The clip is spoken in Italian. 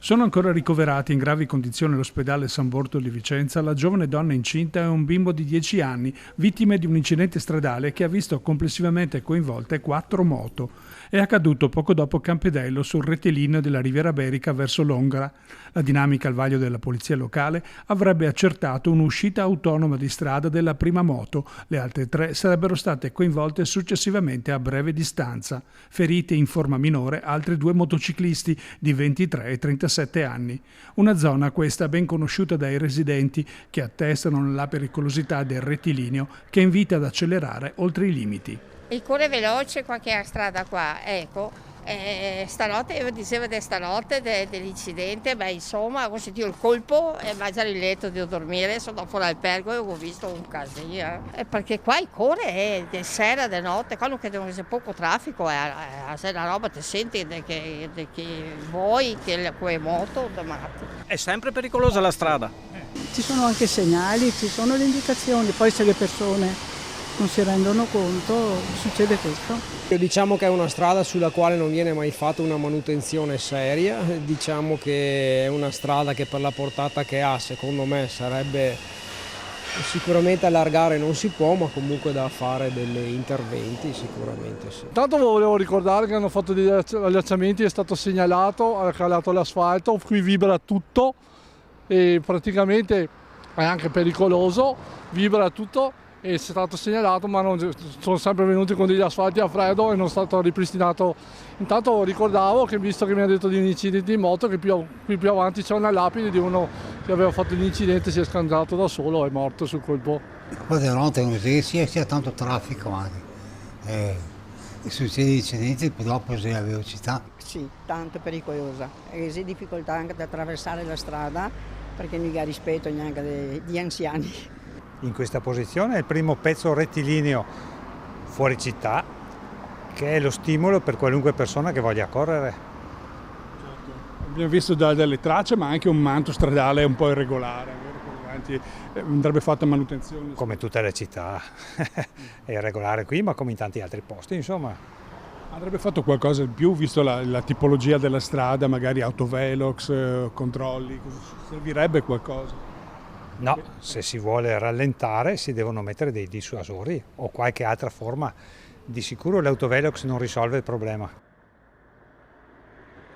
Sono ancora ricoverati in gravi condizioni all'ospedale San Bortolo di Vicenza la giovane donna incinta e un bimbo di 10 anni, vittime di un incidente stradale che ha visto complessivamente coinvolte 4 moto. È accaduto poco dopo Campedello sul rettilineo della Riviera Berica verso Londra. La dinamica al vaglio della polizia locale avrebbe accertato un'uscita autonoma di strada della prima moto. Le altre 3 sarebbero state coinvolte successivamente a breve distanza. Ferite in forma minore altri 2 motociclisti di 23 e 37 anni. Una zona questa ben conosciuta dai residenti che attestano la pericolosità del rettilineo che invita ad accelerare oltre i limiti. Il corre veloce qua che è la strada qua, ecco, stanotte, io dicevo di stanotte dell'incidente, insomma ho sentito il colpo e vado già in letto, devo dormire, sono dopo l'albergo e ho visto un casino. Perché qua il corre è di sera, di notte, quando credo che c'è poco traffico, se la roba ti senti che vuoi, che le moto, È sempre pericolosa la strada. Ci sono anche segnali, ci sono le indicazioni, poi se le persone non si rendono conto succede questo. Diciamo che è una strada sulla quale non viene mai fatta una manutenzione seria, diciamo che è una strada che per la portata che ha secondo me sarebbe sicuramente allargare non si può, ma comunque da fare degli interventi sicuramente sì. Intanto volevo ricordare che hanno fatto degli allacciamenti, è stato segnalato, ha calato l'asfalto, qui vibra tutto e praticamente è anche pericoloso, vibra tutto. È stato segnalato, ma non, sono sempre venuti con degli asfalti a freddo e non è stato ripristinato. Intanto ricordavo che, visto che mi ha detto di un incidente in moto, che qui più avanti c'è una lapide di uno che aveva fatto l'incidente, si è scandato da solo e è morto sul colpo. Poi di notte così sia tanto traffico anche. Succede incidenti dopo se la velocità. Sì, tanto pericolosa. Resi difficoltà anche ad attraversare la strada perché non ha rispetto neanche di anziani. In questa posizione è il primo pezzo rettilineo fuori città, che è lo stimolo per qualunque persona che voglia correre. Certo. Abbiamo visto delle tracce, ma anche un manto stradale un po' irregolare. Andrebbe fatta manutenzione. Come tutte le città, è irregolare qui, ma come in tanti altri posti, insomma. Andrebbe fatto qualcosa in più, visto la tipologia della strada, magari autovelox, controlli, servirebbe qualcosa? No, se si vuole rallentare si devono mettere dei dissuasori o qualche altra forma. Di sicuro l'autovelox non risolve il problema.